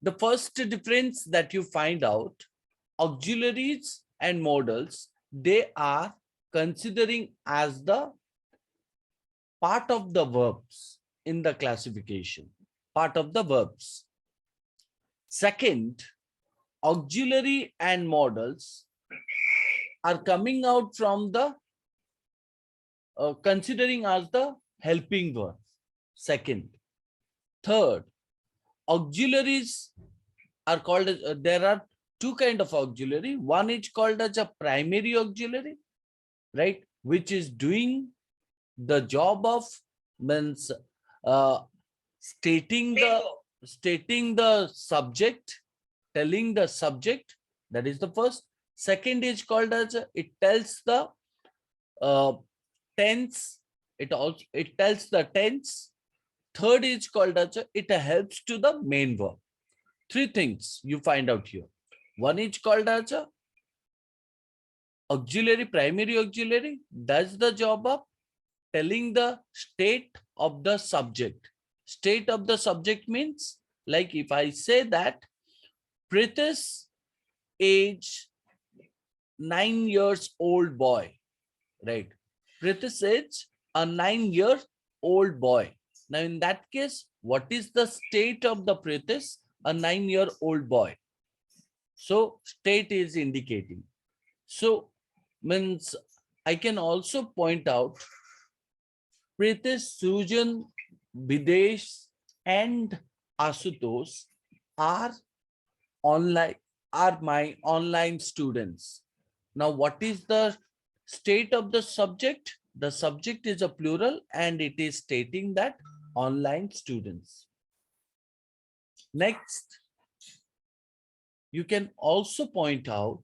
The first difference that you find out, auxiliaries and modals, they are considering as the part of the verbs in the classification, part of the verbs. Second, auxiliary and modals are coming out from the considering as the helping verb. Second. Third, auxiliaries are called as, there are two kind of auxiliary. One is called as a primary auxiliary, right, which is doing the job of means uh, stating the subject, telling the subject. That is the first. Second is called as it tells the tense. It tells the tense. Third is called as it helps to the main verb. Three things you find out here. One is called as auxiliary, primary auxiliary, does the job of telling the state of the subject. State of the subject means, like if I say that Prith's age 9 years old boy, right? Prith's age a 9-year-old boy. Now in that case, what is the state of the Prith's? A 9-year-old boy. So state is indicating. So means I can also point out Prith's, Sujan, Bidesh and Asutosh are online, are my online students. Now what is the state of the subject? The subject is a plural and it is stating that online students. Next, you can also point out,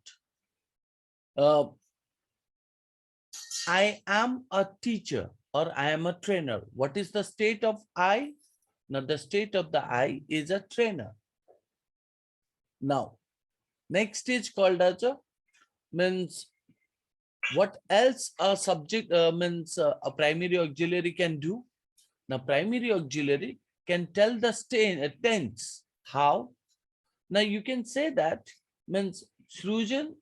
I am a teacher or I am a trainer. What is the state of I? Now the state of the I is a trainer. Now, next is called as a means what else a subject means a primary auxiliary can do. Now primary auxiliary can tell the tense. How? Now you can say that means Srujan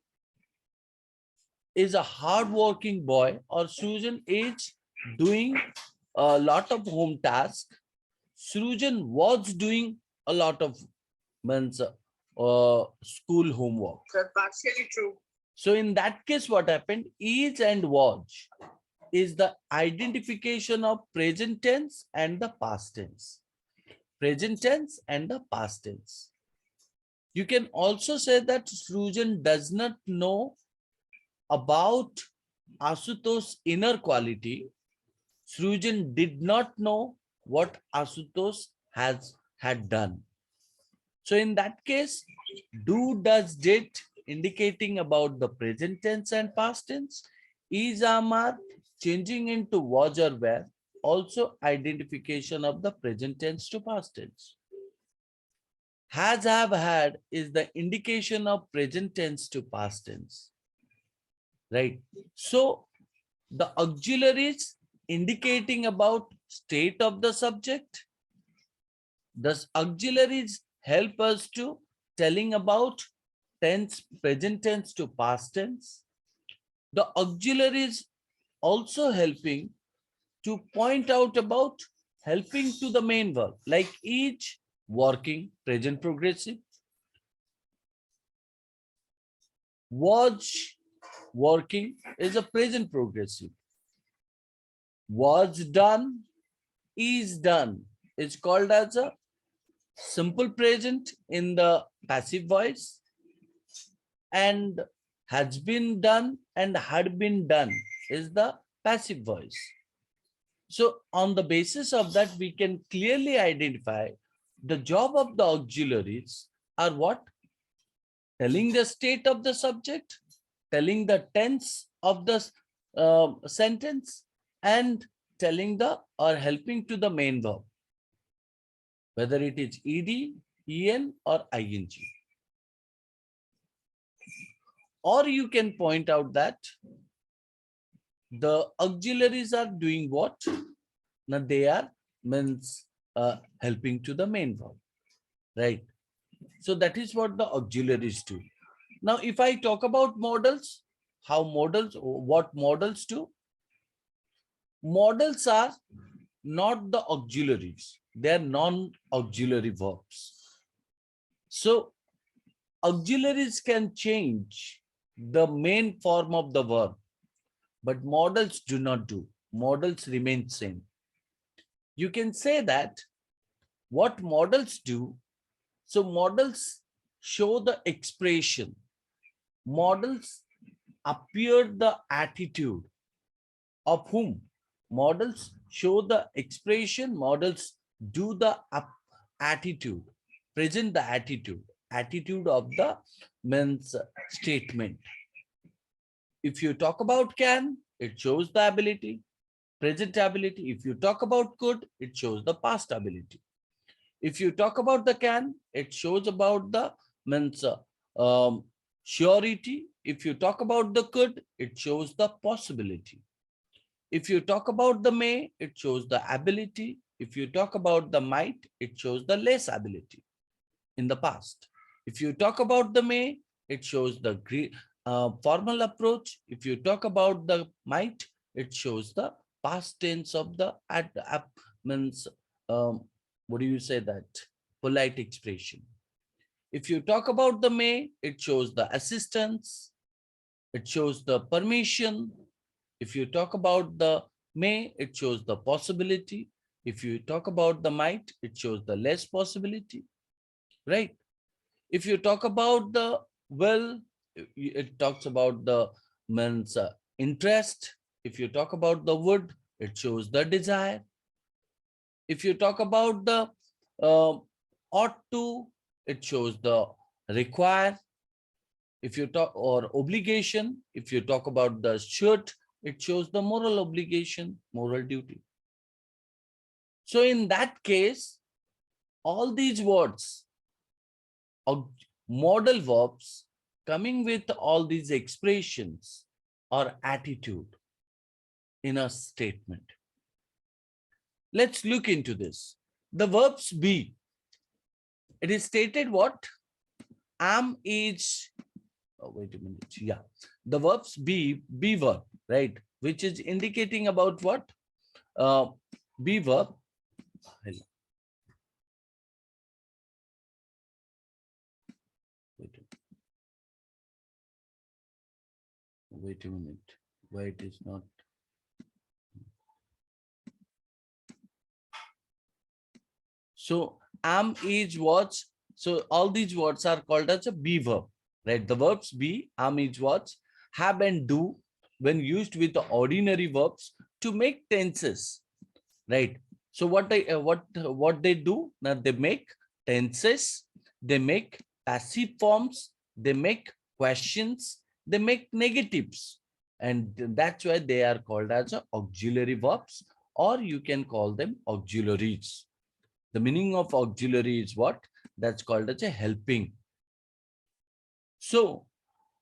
is a hard-working boy, or Srujan is doing a lot of home tasks. Srujan was doing a lot of means school homework. That's partially true. So in that case, what happened? Is and was is the identification of present tense and the past tense. Present tense and the past tense. You can also say that Srujan does not know about Asutosh's inner quality. Srujan did not know what Asutosh had done. So in that case, do, does, did, indicating about the present tense and past tense. Is, are changing into was or were, also identification of the present tense to past tense. Has, have, had is the indication of present tense to past tense, right? So the auxiliaries indicating about state of the subject. The auxiliaries help us to telling about tense, present tense to past tense. The auxiliaries also helping to point out about helping to the main verb, like each, working, present progressive. Was, working is a present progressive. Was done, is done. It's called as a simple present in the passive voice, and has been done and had been done is the passive voice. So on the basis of that, we can clearly identify the job of the auxiliaries are what? Telling the state of the subject, telling the tense of the sentence, and telling the or helping to the main verb, whether it is ed, en or ing. Or you can point out that the auxiliaries are doing what? Now they are means helping to the main verb, right? So that is what the auxiliaries do. Now, if I talk about models, what models do? Models are not the auxiliaries. They are non-auxiliary verbs. So auxiliaries can change the main form of the verb, but models do not do. Models remain same. You can say that what models do. So models show the expression. Models appear the attitude of whom? Models show the expression. Models do the attitude, present the attitude of the means statement. If you talk about can, it shows the ability, present ability. If you talk about could, it shows the past ability. If you talk about the can, it shows about the means surety. If you talk about the could, it shows the possibility. If you talk about the may, it shows the ability. If you talk about the might, it shows the less ability in the past. If you talk about the may, it shows the formal approach. If you talk about the might, it shows the past tense of the means what do you say that polite expression. If you talk about the may, it shows the assistance, it shows the permission. If you talk about the may, it shows the possibility. If you talk about the might, it shows the less possibility, right? If you talk about the will, it talks about the means interest. If you talk about the would, it shows the desire. If you talk about the ought to, it shows the require. If you talk or obligation, if you talk about the should, it shows the moral obligation, moral duty. So in that case, all these words or modal verbs coming with all these expressions or attitude in a statement. Let's look into this. The verbs be. It is stated what? Am, is, oh, wait a minute. Yeah. The verbs be verb, right? Which is indicating about what? Be verb. Wait a minute. Why it is not? So am, is, was. So all these words are called as a be verb, right? The verbs be, am, is, was, have, and do when used with the ordinary verbs to make tenses, right? So what they do? Now they make tenses, they make passive forms, they make questions, they make negatives, and that's why they are called as auxiliary verbs, or you can call them auxiliaries. The meaning of auxiliary is what? That's called as a helping. So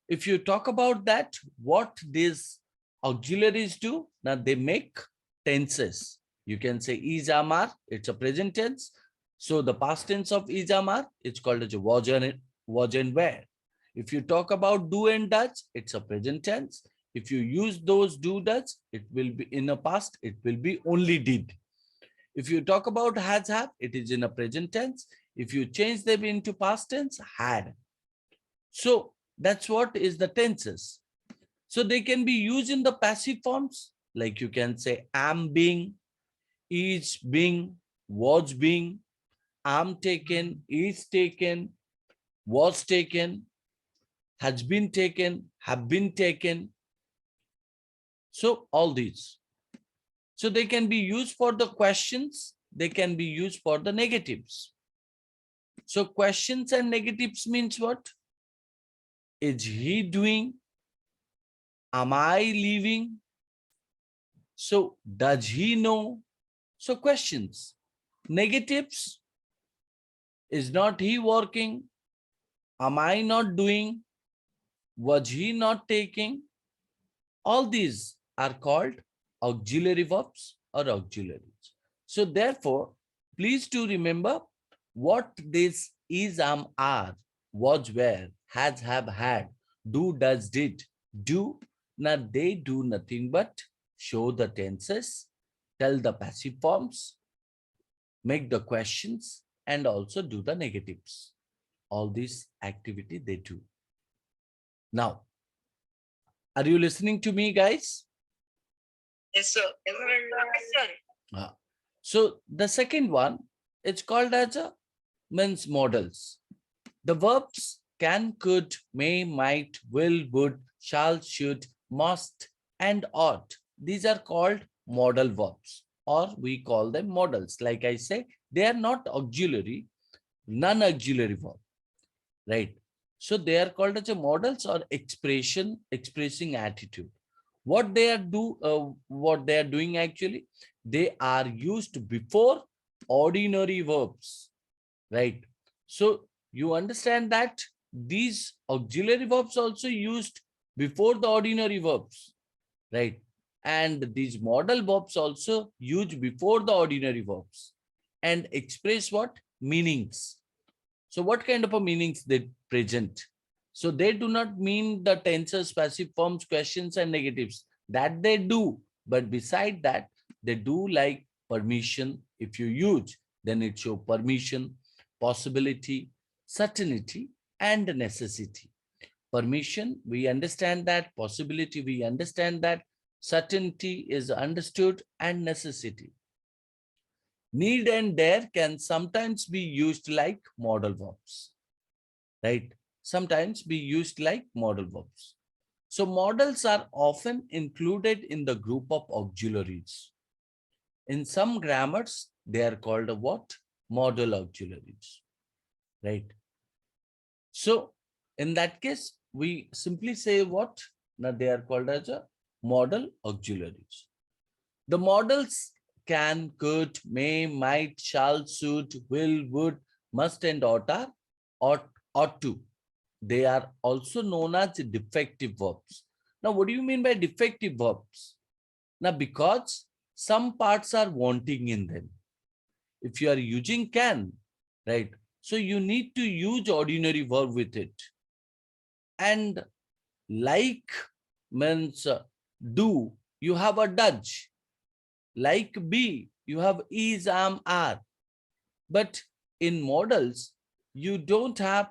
if you talk about that, what these auxiliaries do? Now they make tenses. You can say is, am, are. It's a present tense. So the past tense of is, am, are, it's called as a was and were. If you talk about do and does, it's a present tense. If you use those do does, it will be in a past, it will be only did. If you talk about has, have, it is in a present tense. If you change them into past tense, had. So that's what is the tenses. So they can be used in the passive forms, like you can say am being, is being, was being, am taken, is taken, was taken, has been taken, have been taken. So all these. So they can be used for the questions, they can be used for the negatives. So questions and negatives means what? Is he doing? Am I leaving? So does he know? So questions. Negatives. Is not he working? Am I not doing? Was he not taking? All these are called auxiliary verbs or auxiliaries. So therefore, please to remember what these is, am, are, was, were, has, have, had, do, does, did, do. Now they do nothing but show the tenses, tell the passive forms, make the questions, and also do the negatives. All these activity they do. Now, are you listening to me, guys? Yes, sir. Yes, sir. Uh, So the second one, it's called as a means models. The verbs can, could, may, might, will, would, shall, should, must, and ought. These are called modal verbs, or we call them modals. Like I say, they are not auxiliary, non-auxiliary verb, right? So they are called as a modals or expressing attitude. What they are doing actually, they are used before ordinary verbs, right? So you understand that these auxiliary verbs also used before the ordinary verbs, right? And these modal verbs also used before the ordinary verbs and express what meanings. So what kind of a meanings they present? So they do not mean the tenses, passive forms, questions, and negatives. That they do. But beside that, they do like permission. If you use, then it show permission, possibility, certainty, and necessity. Permission, we understand that. Possibility, we understand that. Certainty is understood, and necessity. Need and dare can sometimes be used like modal verbs, right? Sometimes be used like modal verbs. So modals are often included in the group of auxiliaries. In some grammars, they are called a what? Modal auxiliaries, right? So in that case, we simply say what? Now they are called as a modal auxiliaries. The modals can, could, may, might, shall, should, will, would, must, and ought to. They are also known as defective verbs. Now, what do you mean by defective verbs? Now, because some parts are wanting in them. If you are using can, right? So you need to use ordinary verb with it. And like means do, you have a does. Like be, you have is, am, are. But in models, you don't have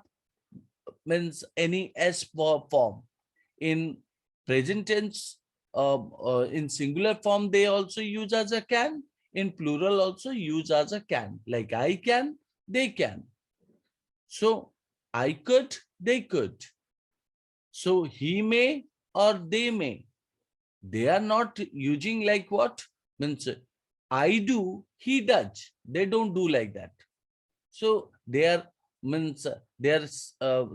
means any s form. In present tense, in singular form, they also use as a can. In plural, also use as a can. Like I can, they can. So I could, they could. So he may or they may. They are not using like what? Means I do, he does. They don't do like that. So they are means they are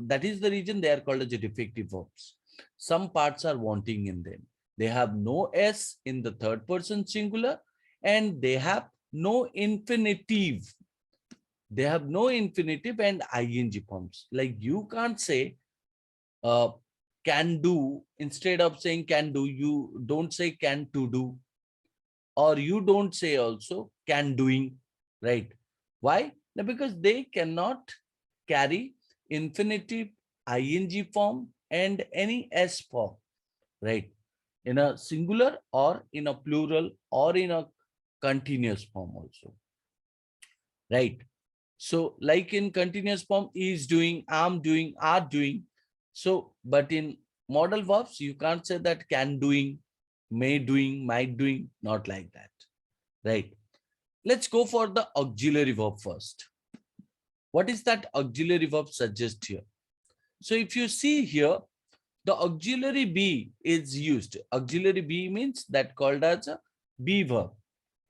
that is the reason they are called as defective verbs. Some parts are wanting in them. They have no s in the third person singular, and they have no infinitive. They have no infinitive and ing forms. Like you can't say uh, can do instead of saying can do. You don't say can to do, or you don't say also can doing, right? Why? Now, because they cannot carry infinitive ing form and any s form, right? In a singular or in a plural or in a continuous form also, right? So like in continuous form, is doing, am doing, are doing. So, but in modal verbs, you can't say that can doing, may doing, might doing, not like that, right? Let's go for the auxiliary verb first. What is that auxiliary verb suggest here? So if you see here, the auxiliary be is used. Auxiliary be means that called as a be verb,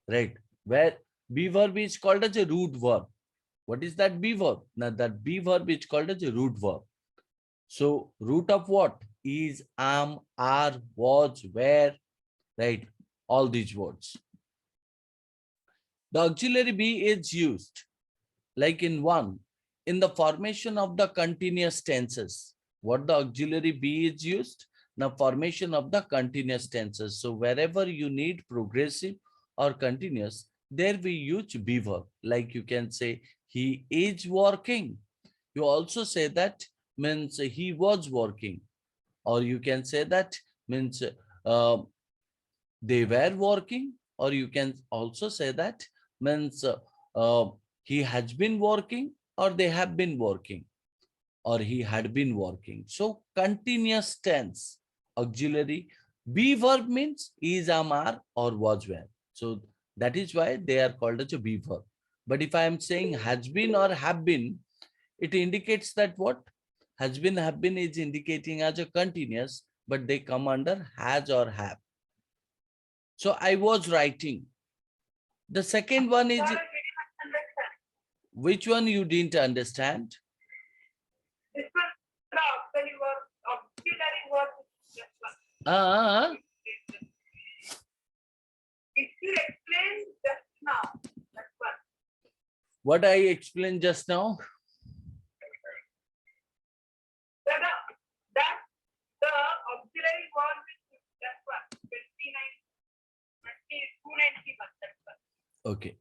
right? Where be verb is called as a root verb. What is that be verb? Now that be verb is called as a root verb. So root of what? Is, am, are, was, where, right? All these words. The auxiliary be is used like in one, in the formation of the continuous tenses. What the auxiliary be is used? Now formation of the continuous tenses. So wherever you need progressive or continuous, there we use be verb. Like you can say, he is working. You also say that means he was working, or you can say that means they were working, or you can also say that means uh, he has been working, or they have been working, or he had been working. So continuous tense auxiliary be verb means is, am, are, or was, were. So that is why they are called as a be verb. But if I am saying has been or have been, it indicates that what has been, have been is indicating as a continuous, but they come under has or have. So I was writing. The second one is, which one you didn't understand? This one, the auxiliary word. Uh, If you explain just now, that's one. what I explained just now. That the auxiliary word is that one. 29, 291. That's one. Okay.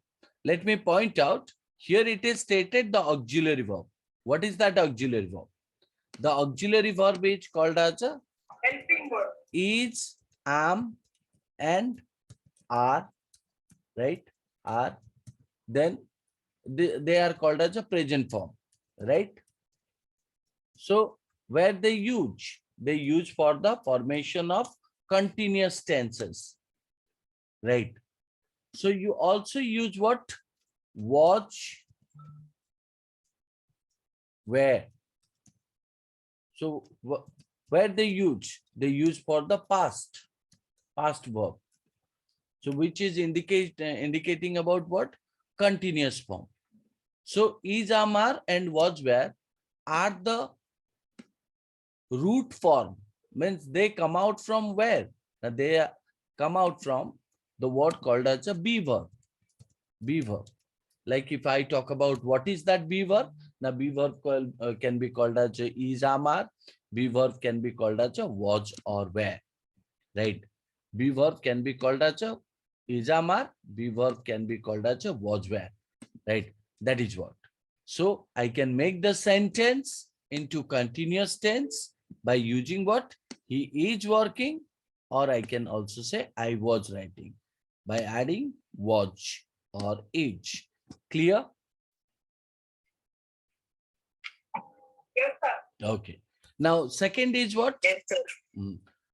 Let me point out. Here it is stated the auxiliary verb. What is that auxiliary verb? The auxiliary verb is called as a Helping word. is, am, and are, right? Are. Then they are called as a present form, right? So where they use for the formation of continuous tenses, right? So you also use what? Watch, where. So where they use for the past verb. So which is indicating about what? Continuous form. So is, am, are, and was, were are the root form, means they come out from where? They come out from the word called as a be verb. Be verb. Like if I talk about what is that be verb, now be verb can be called as a is, am, are. Be verb can be called as a was or were, right? Be verb can be called as a is, am, are. Be verb can be called as a was, were, right? That is what. So I can make the sentence into continuous tense by using what? He is working, or I can also say I was writing by adding was or is. Clear? Yes, sir. Okay. Now, second is what? Yes, sir.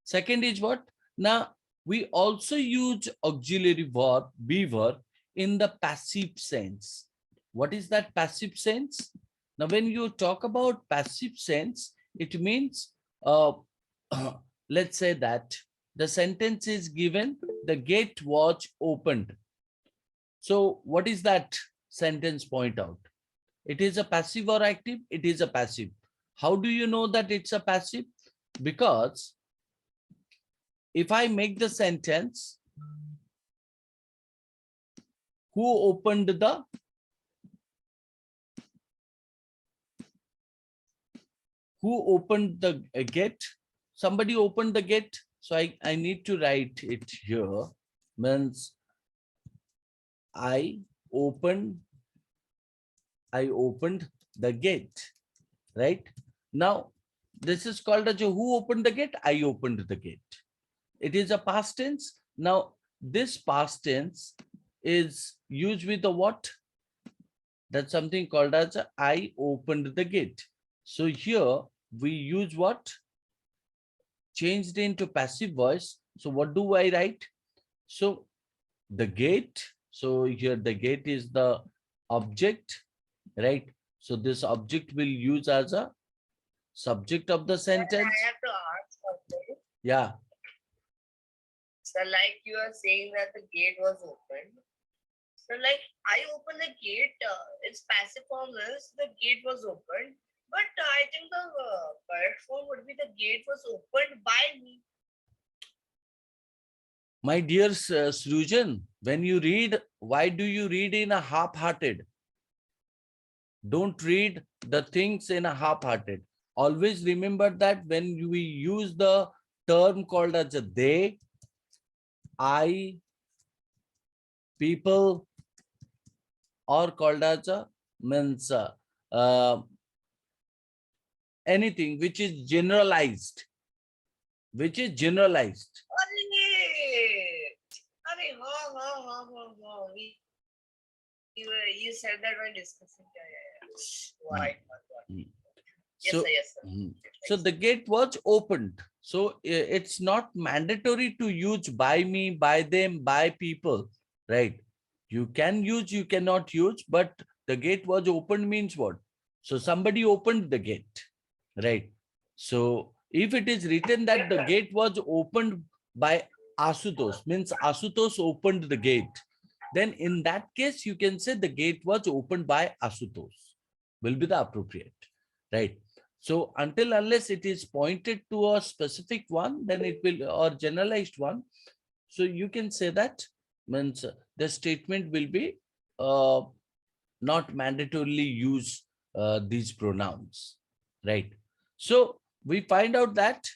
Second is what? Now, we also use auxiliary verb, be verb, in the passive sense. What is that passive sense? Now, when you talk about passive sense, it means, let's say that the sentence is given, the gate was opened. So, what is that sentence point out? It is a passive or active? It is a passive. How do you know that it's a passive? Because if I make the sentence, who opened the gate? Somebody opened the gate. So I need to write it here. Means I opened the gate, right? Now this is called as a who opened the gate? I opened the gate. It is a past tense. Now this past tense is used with the what? That's something called as a, I opened the gate. So here we use what? Changed into passive voice. So what do I write? So the gate. So here the gate is the object, right? So this object will use as a subject of the sentence. I have to ask something. Yeah. So, like you are saying that the gate was open. So, like I opened the gate. Its passive form is the gate was opened. But I think the correct form would be the gate was opened by me. My dear Srujan, when you read, why do you read in a half-hearted? Don't read the things in a half-hearted. Always remember that when we use the term called as a they, I, people, or called as a means anything which is generalized, which is generalized. You said that when discussing. Mm, Right. mm. Yes, So, sir. Yes, sir. mm, so the gate was opened. So it's not mandatory to use by me, by them, by people, right? You can use, you cannot use, but the gate was opened means what? So somebody opened the gate, right? So if it is written that the gate was opened by Asutos, means Asutos opened the gate, then in that case you can say the gate was opened by Asutos, will be the appropriate, right? So until unless it is pointed to a specific one, then it will, or generalized one. So you can say that means the statement will be uh, not mandatorily use these pronouns, right? So we find out that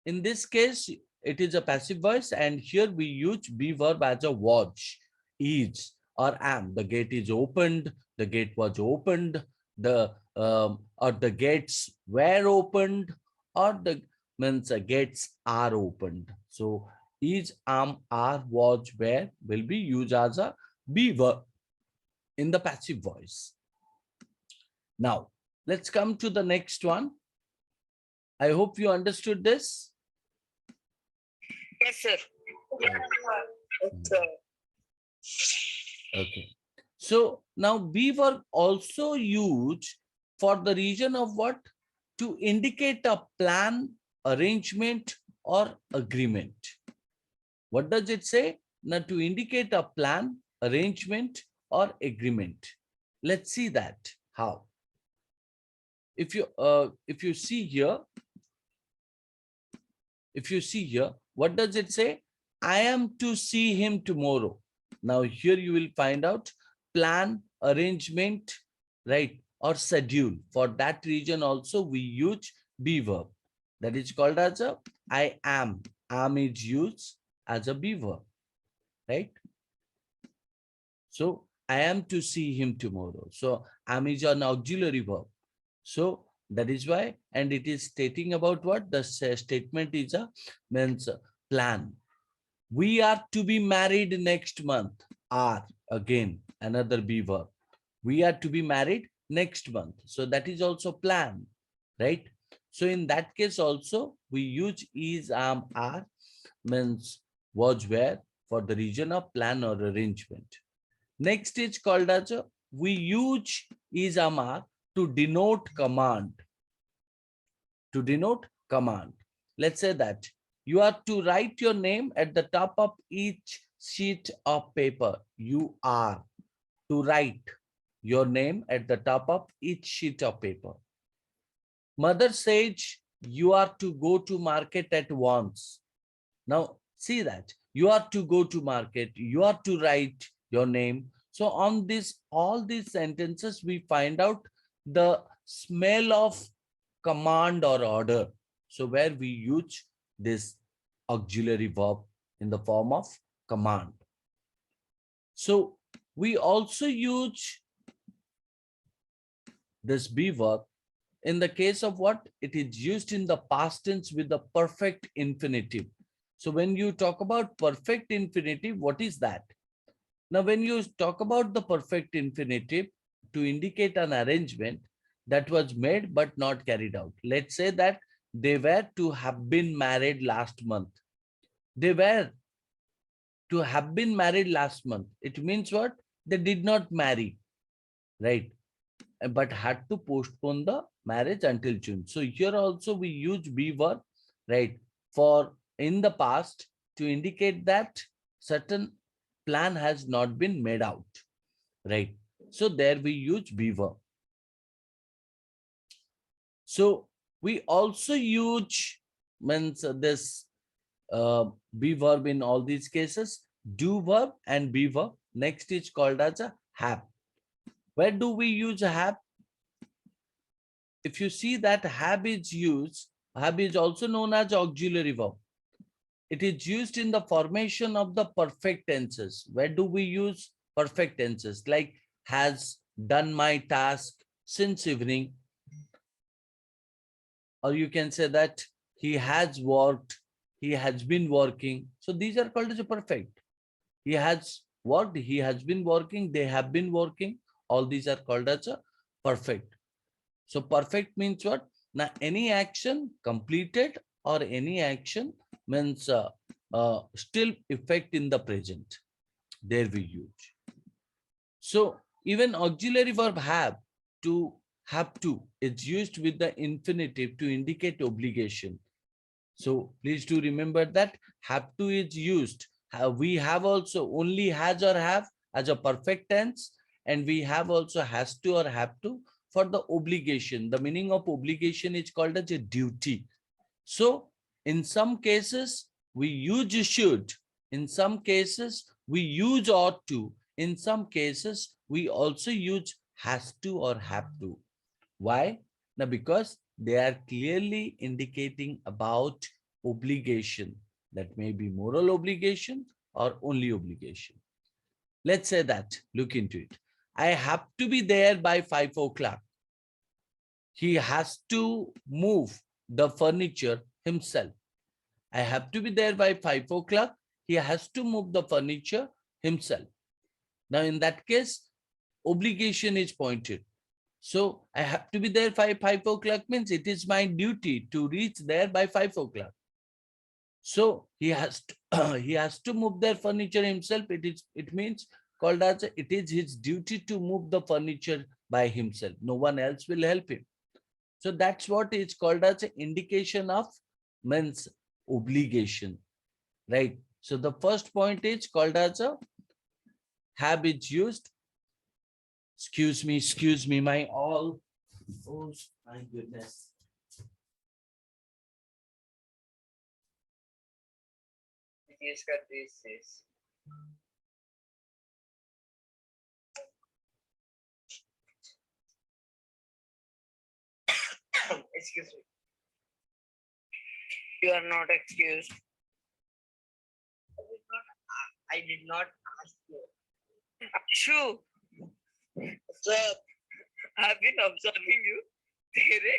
in this case, it is a passive voice, and here we use be verb as a watch, is, or am. The gate is opened, the gate was opened, the or the gates were opened, or the means gates are opened. So is, am, are, was, were will be used as a be verb in the passive voice. Now, let's come to the next one. I hope you understood this. Yes, sir. Mm, okay. So now be verb also used for the reason of what? To indicate a plan, arrangement, or agreement. What does it say? Now to indicate a plan, arrangement, or agreement. Let's see that. How? If you see here, what does it say? I am to see him tomorrow. Now here you will find out plan, arrangement, right, or schedule. For that region also we use be verb. That is called as a I am. Am is used as a be verb, right? So I am to see him tomorrow. So am is an auxiliary verb. So that is why, and it is stating about what? The statement is a means plan. We are to be married next month. Are, again, another be verb. We are to be married next month. So that is also plan, right? So in that case also, we use is, am, are, means was, were for the region of plan or arrangement. Next is called as a, we use is, am, are to denote command. To denote command. Let's say that you are to write your name at the top of each sheet of paper. You are to write your name at the top of each sheet of paper. Mother says you are to go to market at once. Now see that you are to go to market, you are to write your name. So on this, all these sentences, we find out the smell of command or order. So where we use this auxiliary verb in the form of command. So we also use this be verb in the case of what? It is used in the past tense with the perfect infinitive. So when you talk about perfect infinitive, what is that? Now, when you talk about the perfect infinitive to indicate an arrangement that was made but not carried out. Let's say that they were to have been married last month. They were to have been married last month. It means what? They did not marry, right? But had to postpone the marriage until June. So here also we use be verb, right? For in the past to indicate that certain plan has not been made out, right? So there we use be verb. So we also use means this be verb in all these cases, do verb and be verb. Next is called as a have. Where do we use have? If you see that have is used, have is also known as auxiliary verb. It is used in the formation of the perfect tenses. Where do we use perfect tenses? Like has done my task since evening. or you can say that he has worked, he has been working. So these are called as a perfect. He has worked, he has been working, they have been working. All these are called as a perfect. So perfect means what? Now any action completed or any action means still effect in the present. There we use. So even auxiliary verb have to is used with the infinitive to indicate obligation. So please do remember that have to is used. We have also only has or have as a perfect tense, and we have also has to or have to for the obligation. The meaning of obligation is called as a duty. So in some cases we use should, in some cases we use ought to, in some cases we also use has to or have to. Why? Now, because they are clearly indicating about obligation. That may be moral obligation or only obligation. Let's say that, look into it. I have to be there by 5 o'clock. He has to move the furniture himself. I have to be there by 5 o'clock. He has to move the furniture himself. Now, in that case, obligation is pointed. So I have to be there by 5 o'clock means it is my duty to reach there by 5 o'clock. So he has to, he has to move their furniture himself. It means called as it is his duty to move the furniture by himself. No one else will help him. So that's what is called as an indication of means obligation, right? So the first point is called as a have is used. Excuse me, my all. Oh my goodness. This cut this is. Excuse me. You are not excused. I did not ask you. Sure. Sir, I've been observing you. तेरे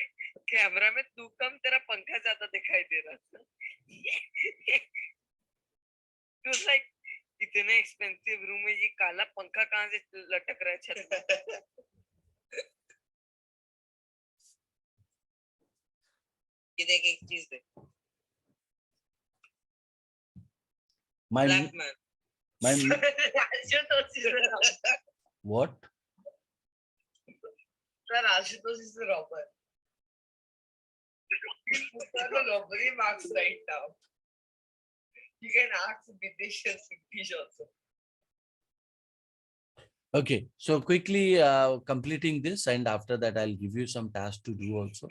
camera में तू कम, तेरा पंखा ज्यादा दिखाई दे रहा था. It was like इतने एक्सपेंसिव रूम में ये काला पंखा कहाँ से लटक रहा है छत पे? ये देख एक चीज देख. My Black man. my what? Ashutosh is the robber. The robbery marks right now. You can ask Videsh and Sitish also. Okay, so quickly completing this, and after that I'll give you some tasks to do also.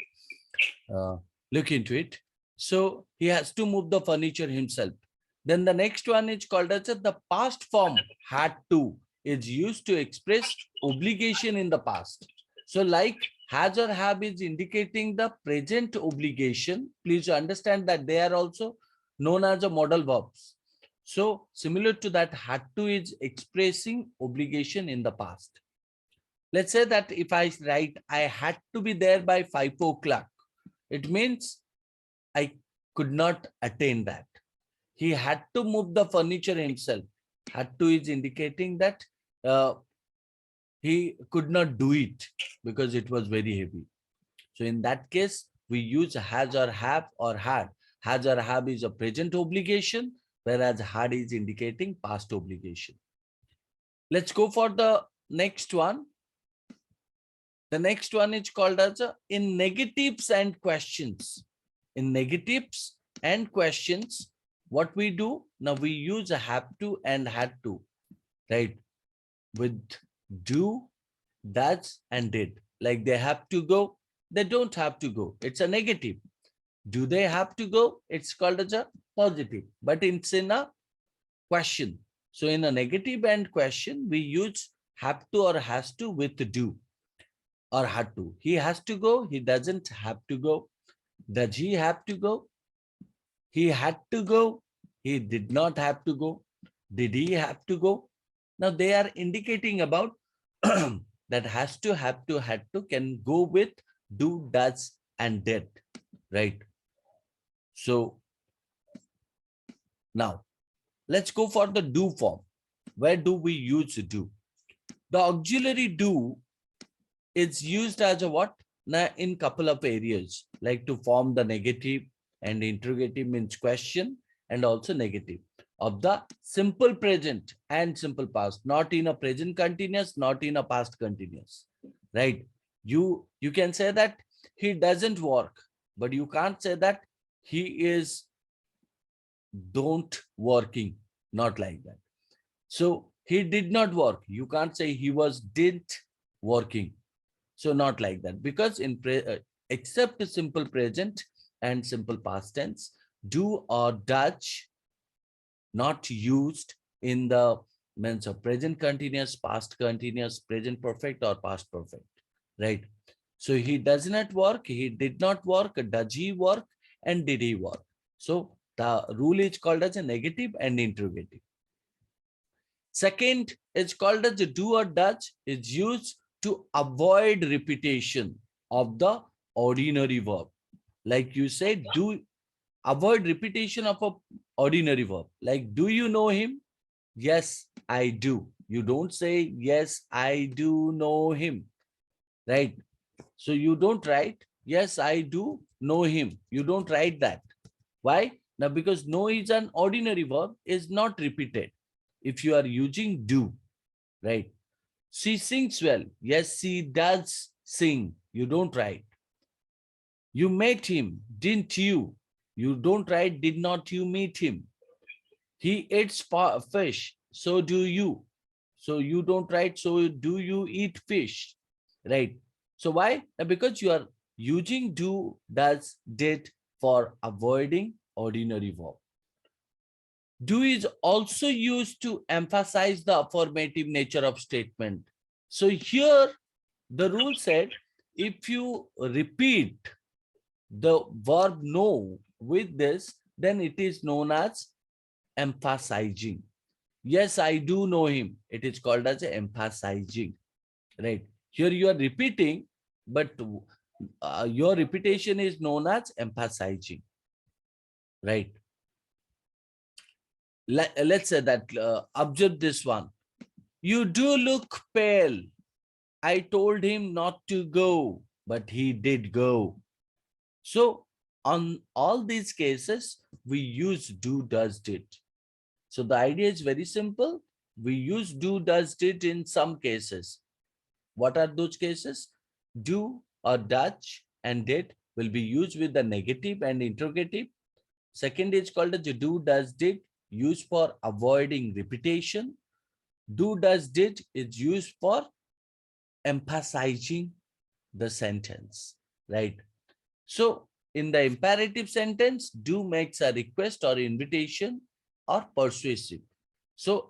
Look into it. So he has to move the furniture himself. Then the next one is called as the past form had to is used to express obligation in the past. So like has or have is indicating the present obligation. Please understand that they are also known as a modal verbs. So similar to that, had to is expressing obligation in the past. Let's say that if I write, I had to be there by 5 o'clock, it means I could not attain that. He had to move the furniture himself. Had to is indicating that he could not do it because it was very heavy. So in that case, we use has or have or had. Has or have is a present obligation, whereas had is indicating past obligation. Let's go for the next one. The next one is called as in negatives and questions. In negatives and questions, what we do now, we use a have to and had to, right? With do, does, and did. Like they have to go, they don't have to go. It's a negative. Do they have to go? It's called as a positive, but it's in a question. So in a negative and question, we use have to or has to with do or had to. He has to go, he doesn't have to go. Does he have to go? He had to go, he did not have to go. Did he have to go? Now they are indicating about that has to, have to, had to can go with do, does, and did. right? So now let's go for the do form. Where do we use do? The auxiliary do is used as a what? Now, in couple of areas, like to form the negative, and interrogative means question, and also negative of the simple present and simple past, not in a present continuous, not in a past continuous, right? You can say that he doesn't work, but you can't say that he is don't working, not like that. So he did not work, you can't say he was didn't working. So not like that, because in except simple present and simple past tense, do or does not used in the means of present continuous, past continuous, present perfect, or past perfect, right? So he does not work, he did not work, does he work, and did he work? So the rule is called as a negative and interrogative. Second, it's called as a do or does. It's used to avoid repetition of the ordinary verb. Like you said, do avoid repetition of a ordinary verb. Like, do you know him? Yes, I do. You don't say, yes, I do know him, right? So you don't write, yes, I do know him. You don't write that. Why? Now, because know is an ordinary verb, is not repeated. If you are using do, right? She sings well. Yes, she does sing. You don't write. You met him, didn't you? You don't write, did not you meet him? He eats fish. So do you. So you don't write, so do you eat fish? Right. So why? Because you are using do, does, did for avoiding ordinary verb. Do is also used to emphasize the affirmative nature of statement. So here the rule said, if you repeat the verb know with this, then it is known as emphasizing. Yes, I do know him. It is called as emphasizing, right? Here you are repeating, but your repetition is known as emphasizing, right? Let's say that, observe this one. You do look pale. I told him not to go, but he did go. So on all these cases, we use do, does, did. So the idea is very simple. We use do, does, did in some cases. What are those cases? Do or does and did will be used with the negative and interrogative. Second is called as do, does, did, used for avoiding repetition. Do, does, did is used for emphasizing the sentence, right? So in the imperative sentence, do makes a request or invitation or persuasive. So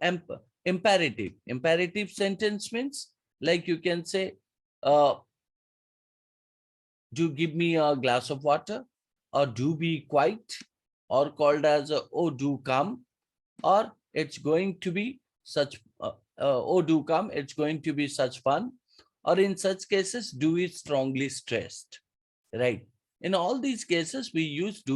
imperative sentence means, like you can say, uh, do give me a glass of water, or do be quiet, or called as oh do come, or it's going to be such oh do come, it's going to be such fun, or in such cases do is strongly stressed, right? In all these cases we use do